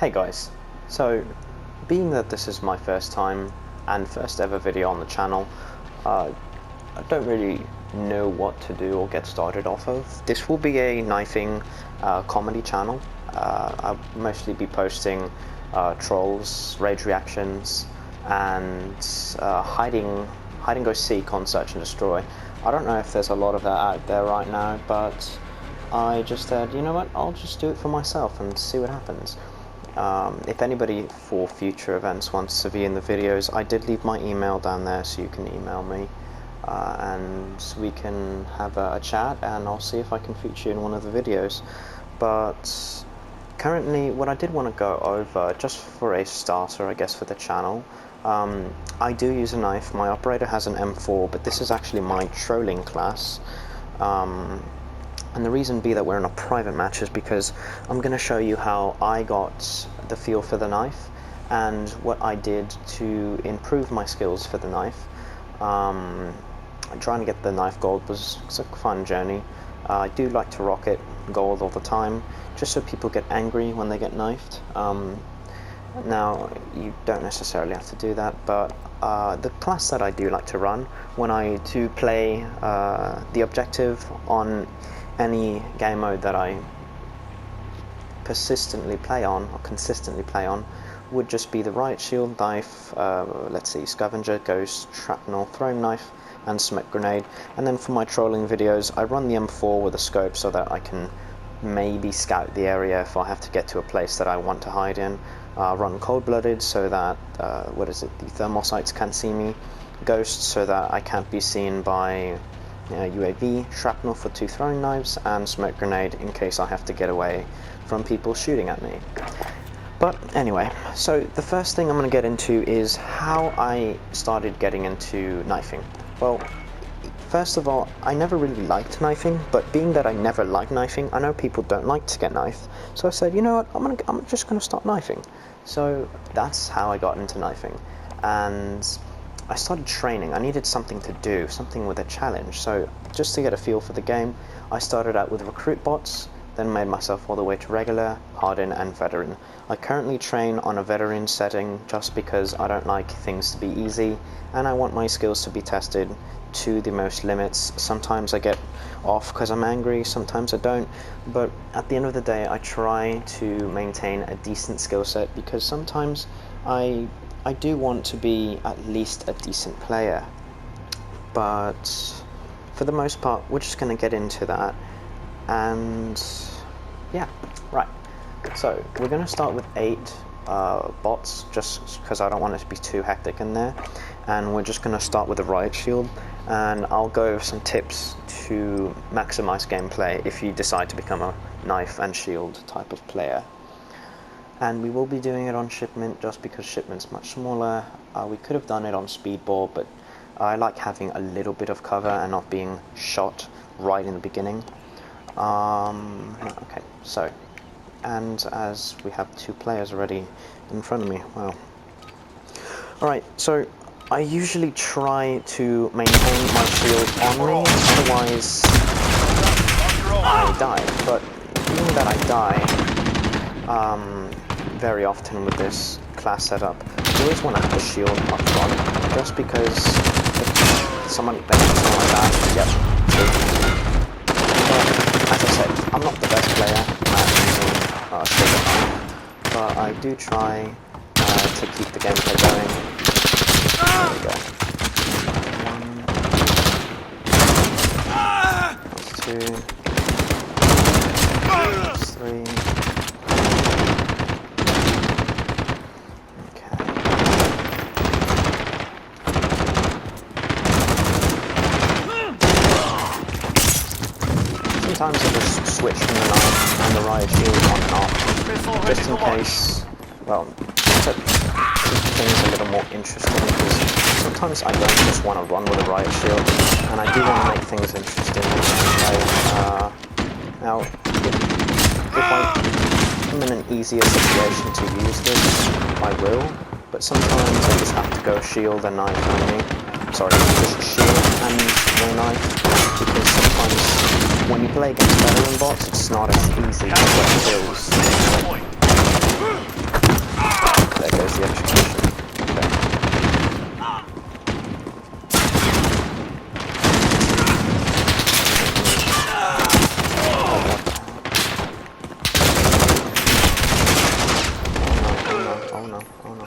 Hey guys, so being that this is my first time and first ever video on the channel, I don't really know what to do or get started off of. This will be a knifing comedy channel. I'll mostly be posting trolls, rage reactions, and hide and go seek on Search and Destroy. I don't know if there's a lot of that out there right now, but I just said, you know what, I'll just do it for myself and see what happens. If anybody for future events wants to be in the videos, I did leave my email down there, so you can email me and we can have a chat, and I'll see if I can feature you in one of the videos. But currently, what I did want to go over, just for a starter I guess for the channel, I do use a knife. My operator has an M4, but this is actually my trolling class. And the reason be that we're in a private match is because I'm going to show you how I got the feel for the knife and what I did to improve my skills for the knife. Trying to get the knife gold was a fun journey. I do like to rock it gold all the time, just so people get angry when they get knifed. Now, you don't necessarily have to do that, but the class that I do like to run when I do play the objective on any game mode that I persistently play on, or consistently play on, would just be the riot shield, knife, let's see, scavenger, ghost, shrapnel, throwing knife, and smoke grenade. And then for my trolling videos, I run the M4 with a scope so that I can maybe scout the area if I have to get to a place that I want to hide in. Run cold-blooded so that, the thermal sights can't see me. Ghost so that I can't be seen by UAV, shrapnel for 2 throwing knives, and smoke grenade in case I have to get away from people shooting at me. But anyway, so the first thing I'm going to get into is how I started getting into knifing. Well, first of all, I never really liked knifing, but being that I never liked knifing, I know people don't like to get knifed, so I said, you know what, I'm just going to start knifing. So that's how I got into knifing, and I started training. I needed something to do, something with a challenge, so just to get a feel for the game, I started out with recruit bots, then made myself all the way to regular, hardened, and veteran. I currently train on a veteran setting just because I don't like things to be easy, and I want my skills to be tested to the most limits. Sometimes I get off because I'm angry, sometimes I don't, but at the end of the day I try to maintain a decent skill set, because sometimes I do want to be at least a decent player. But for the most part, we're just going to get into that. And yeah, right. So we're going to start with 8 bots, just because I don't want it to be too hectic in there. And we're just going to start with a riot shield. And I'll go over some tips to maximize gameplay if you decide to become a knife and shield type of player. And we will be doing it on shipment just because shipment's much smaller. We could have done it on speedball, but I like having a little bit of cover and not being shot right in the beginning. Okay, so, and as we have 2 players already in front of me, wow. Alright, so I usually try to maintain my shield on me, otherwise I die. But being that I die very often with this class setup, you always want to have the shield up front, just because if someone like that, yep. But as I said, I'm not the best player at using shield knife, but I do try to keep the gameplay going. There we go. 1, that's 2, that's 3. Sometimes I just switch from the knife and the riot shield on and off, just in case, well, to keep things a little more interesting, because sometimes I don't just want to run with a riot shield, and I do want to make things interesting. Now, if I'm in an easier situation to use this, I will, but sometimes I just have to go shield and knife only. Sorry, just shield and no knife, because sometimes when you play against veteran bots, it's not as easy to get kills. oh no. I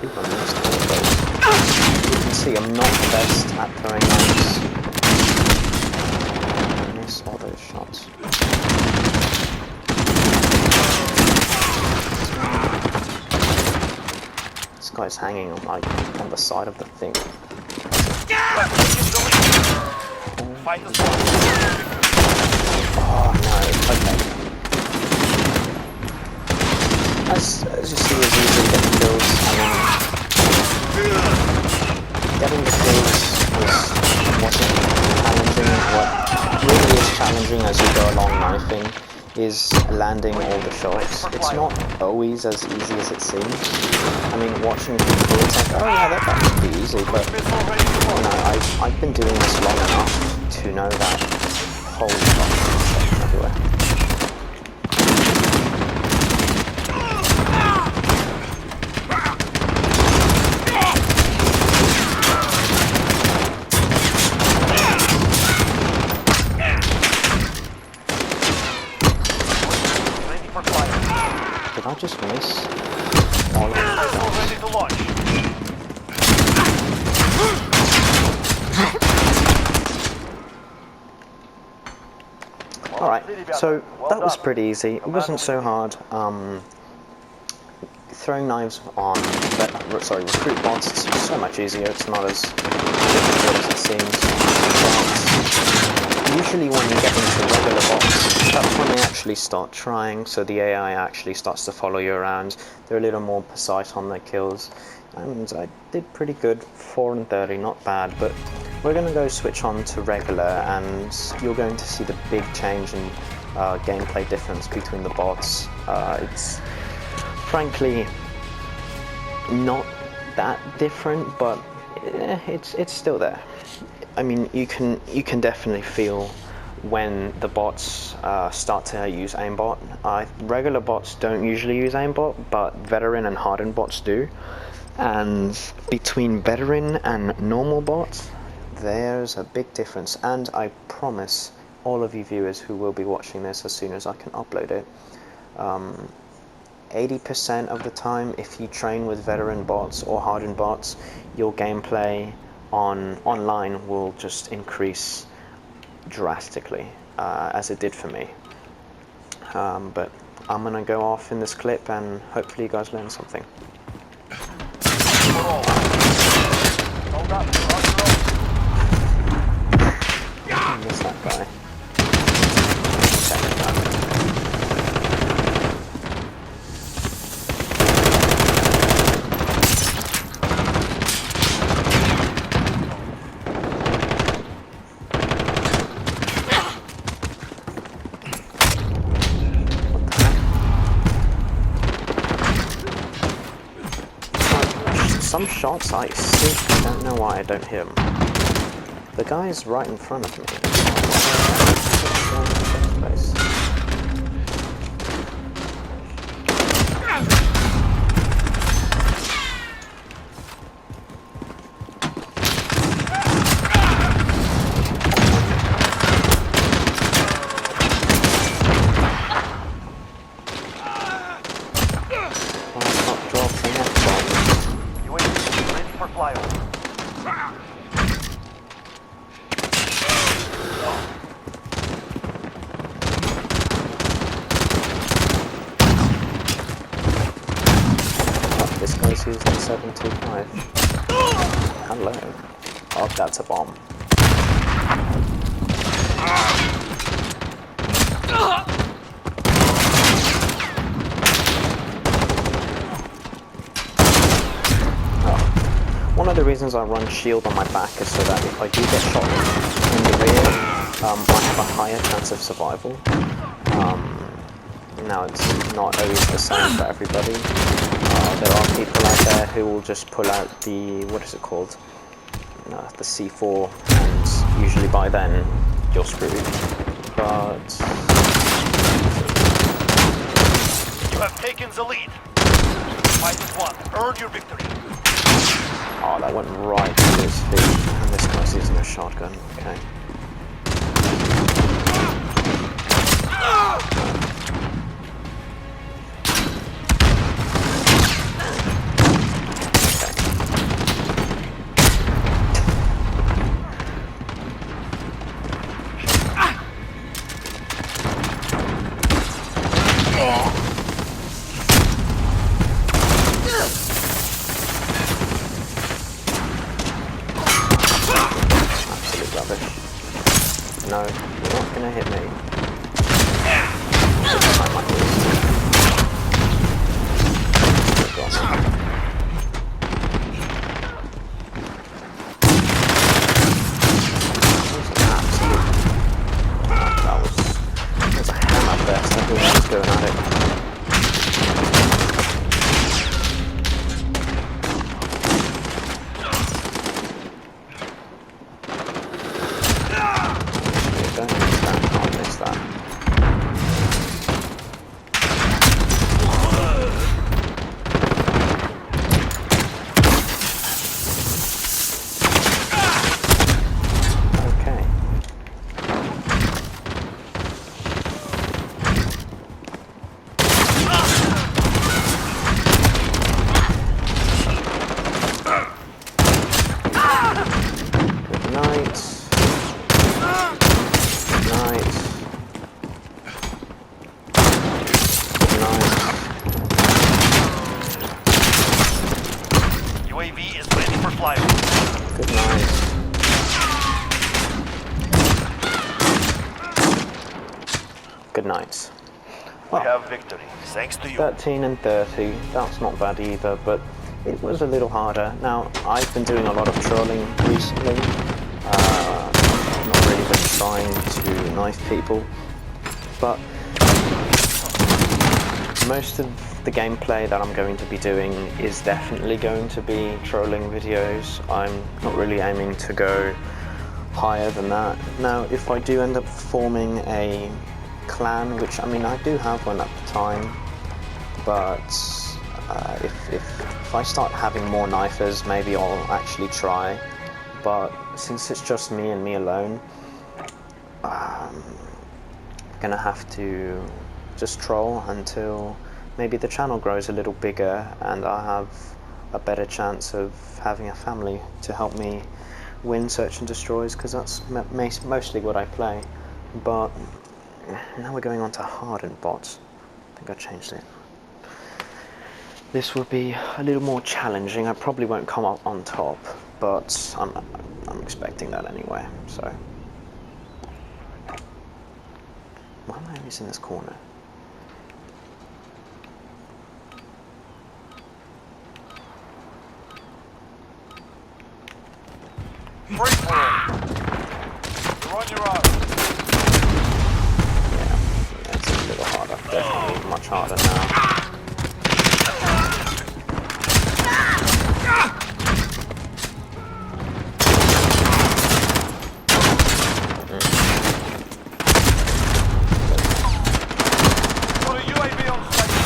think I missed all of those. You can see I'm not the best at throwing knives. I miss all those shots. This guy's hanging on like on the side of the thing. Oh no, okay. As you see, it's easy getting kills. Getting the kills wasn't challenging. What really is challenging as you go along knifing is landing all the shots. It's not always as easy as it seems. I mean, watching people, it's like, oh yeah, that should be easy, but you know, I've been doing this long enough to know that whole shot everywhere. Did I just miss all of them? Ready to launch. Alright, so that was pretty easy. It wasn't so hard. Throwing knives on, recruit bots is so much easier. It's not as difficult as it seems. But usually when you get into regular bots, that's when they actually start trying, so the AI actually starts to follow you around. They're a little more precise on their kills, and I did pretty good, 4 and 30, not bad, but we're going to go switch on to regular, and you're going to see the big change in gameplay difference between the bots. It's frankly not that different, but it's still there. I mean, you can definitely feel when the bots start to use aimbot. Regular bots don't usually use aimbot, but veteran and hardened bots do. And between veteran and normal bots, there's a big difference. And I promise all of you viewers who will be watching this as soon as I can upload it, 80% of the time, if you train with veteran bots or hardened bots, your gameplay online will just increase drastically, as it did for me. But I'm gonna go off in this clip and hopefully you guys learn something. I missed that guy. Some shots I simply don't know why I don't hit him. The guy is right in front of me. This guy's using 725. Hello. Oh, that's a bomb. One of the reasons I run shield on my back is so that if I do get shot in the rear, I have a higher chance of survival. Now, it's not always the same for everybody. There are people out there who will just pull out the, what is it called? The C4, and usually by then you're screwed. But you have taken the lead. Fight as one. Earn your victory. Oh, that went right through his feet, and this guy's using a shotgun. Okay. Absolute rubbish. No, you're not gonna hit me. I might lose. Oh, God. That was a hammer burst. Everyone was going at it. UAV is ready for flyover. Good night. Good night. We have victory, thanks to you. 13 and 30, that's not bad either, but it was a little harder. Now, I've been doing a lot of trolling recently. I've not really been trying to knife people, but most of the gameplay that I'm going to be doing is definitely going to be trolling videos. I'm not really aiming to go higher than that. Now, if I do end up forming a clan, which I mean I do have one at the time, but if I start having more knifers, maybe I'll actually try. But since it's just me and me alone, I'm gonna have to just troll until maybe the channel grows a little bigger and I have a better chance of having a family to help me win search and destroys, because that's mostly what I play. But now we're going on to hardened bots. I think I changed it. This will be a little more challenging. I probably won't come up on top, but I'm expecting that anyway. So, why am I always in this corner? Free for all. You're on your own. Yeah, it's a little harder. Definitely much harder now. Got a UAV on station.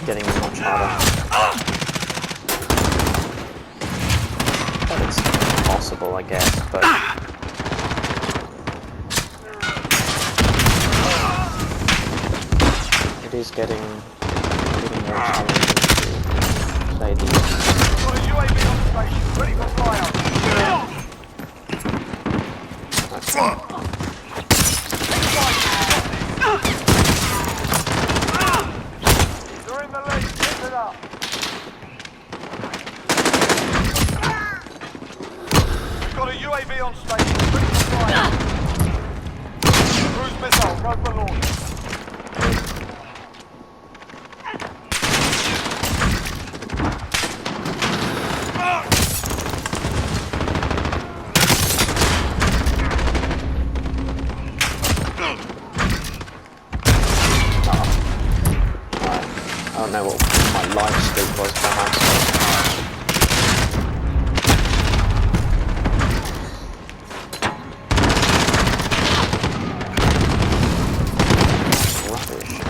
Getting much harder. But it's possible, I guess, but it is getting more challenging to play these. Got a UAV on station, ready for flyout. They're in the lead, keep it up. Got a UAV on station, ready for flyout. Cruise missile, go for launch. don't know what my live streak was perhaps. Rubbish.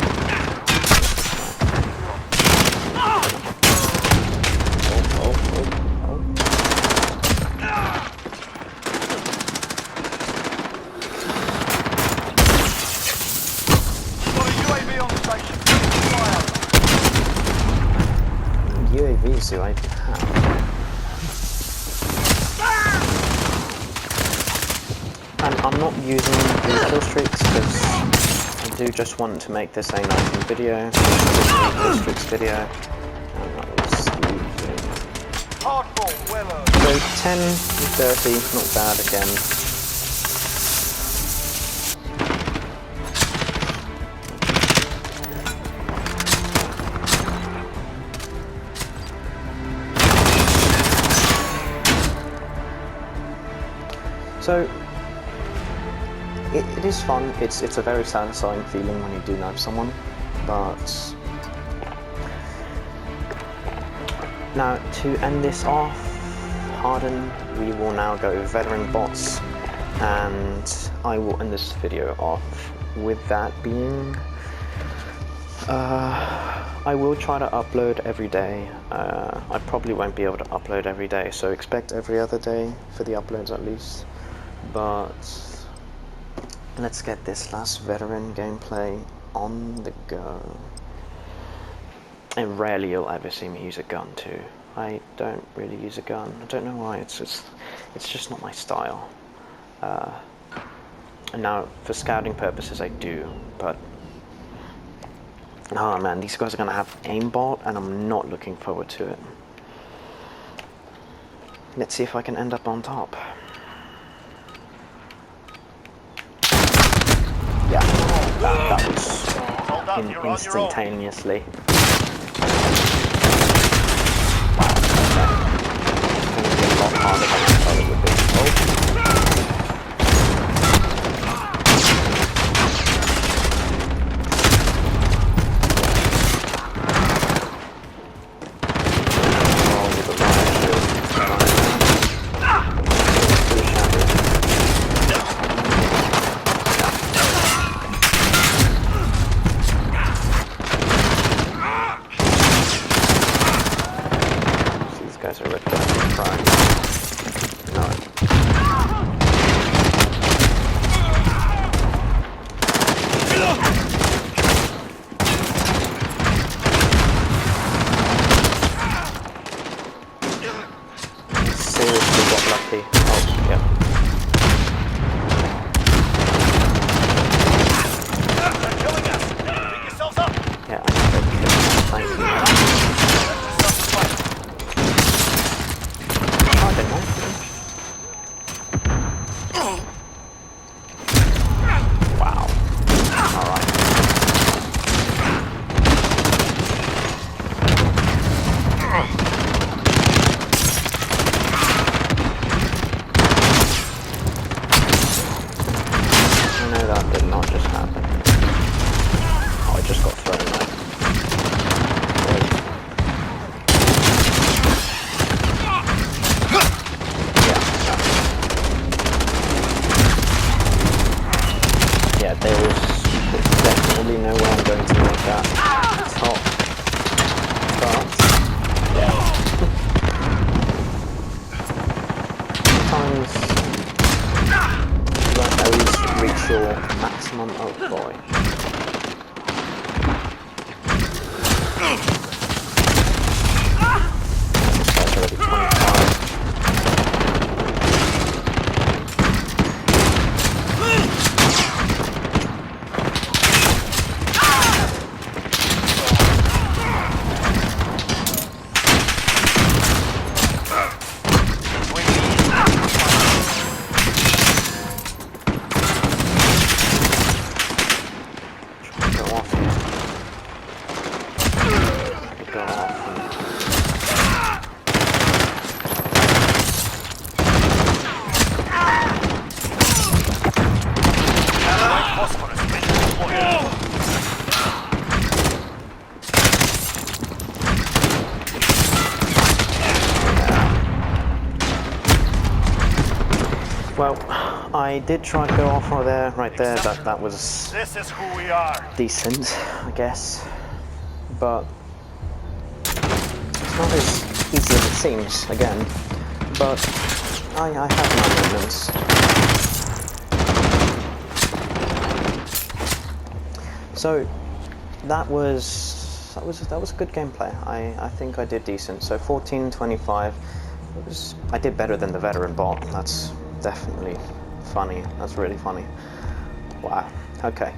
UAVs do I have? And I'm not using the kill streaks because I do just want to make this a nice video. Kill streaks video. And that was so 10 30, not bad again. So it is fun. It's a very satisfying feeling when you do knife someone. But now to end this off, Harden, we will now go veteran bots, and I will end this video off with that being. I will try to upload every day. I probably won't be able to upload every day, so expect every other day for the uploads at least. But let's get this last veteran gameplay on the go. And rarely you'll ever see me use a gun too. I don't really use a gun. I don't know why. It's just not my style. And now for scouting purposes I do, but oh man, these guys are gonna have aimbot, and I'm not looking forward to it. Let's see if I can end up on top. Yeah, that was instantaneously. Wow, okay. It's going to be a lot harder than I thought it would be. Maximum, oh boy. That's already 25. Well, I did try to go off right there. That was This is who we are. decent, I guess. But it's not as easy as it seems, again. But I have my moments. So that was a good gameplay. I think I did decent. So 14-25. I did better than the veteran bot. That's definitely funny. That's really funny. Wow. Okay.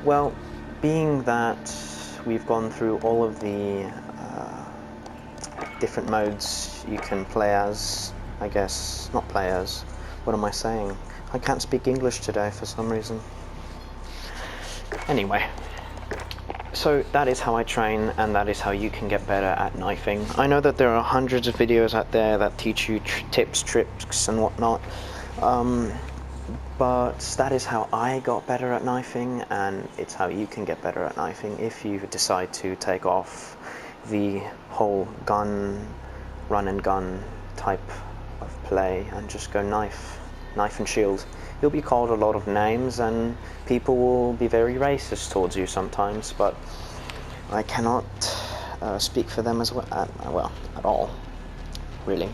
Well, being that we've gone through all of the different modes you can play as, I guess, not play as, what am I saying? I can't speak English today for some reason. Anyway, so that is how I train, and that is how you can get better at knifing. I know that there are hundreds of videos out there that teach you tips, tricks and whatnot, but that is how I got better at knifing, and it's how you can get better at knifing if you decide to take off the whole gun, run and gun type of play and just go knife and shield. You'll be called a lot of names and people will be very racist towards you sometimes, but I cannot speak for them as well, at all, really.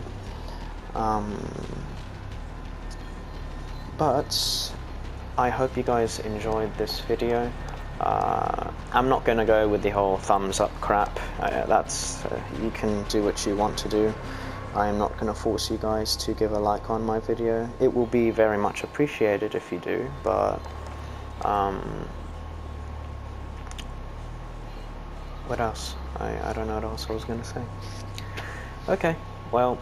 But I hope you guys enjoyed this video. I'm not going to go with the whole thumbs up crap. You can do what you want to do. I am not going to force you guys to give a like on my video. It will be very much appreciated if you do, but what else? I don't know what else I was going to say. Okay, well,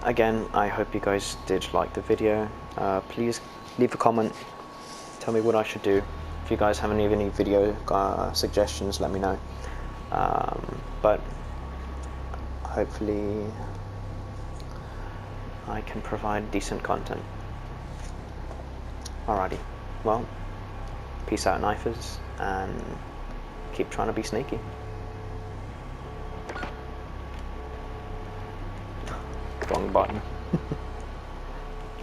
again, I hope you guys did like the video. Please leave a comment, tell me what I should do. If you guys have any video suggestions, let me know. But hopefully I can provide decent content. Alrighty, well, peace out, knifers, and keep trying to be sneaky. Wrong button.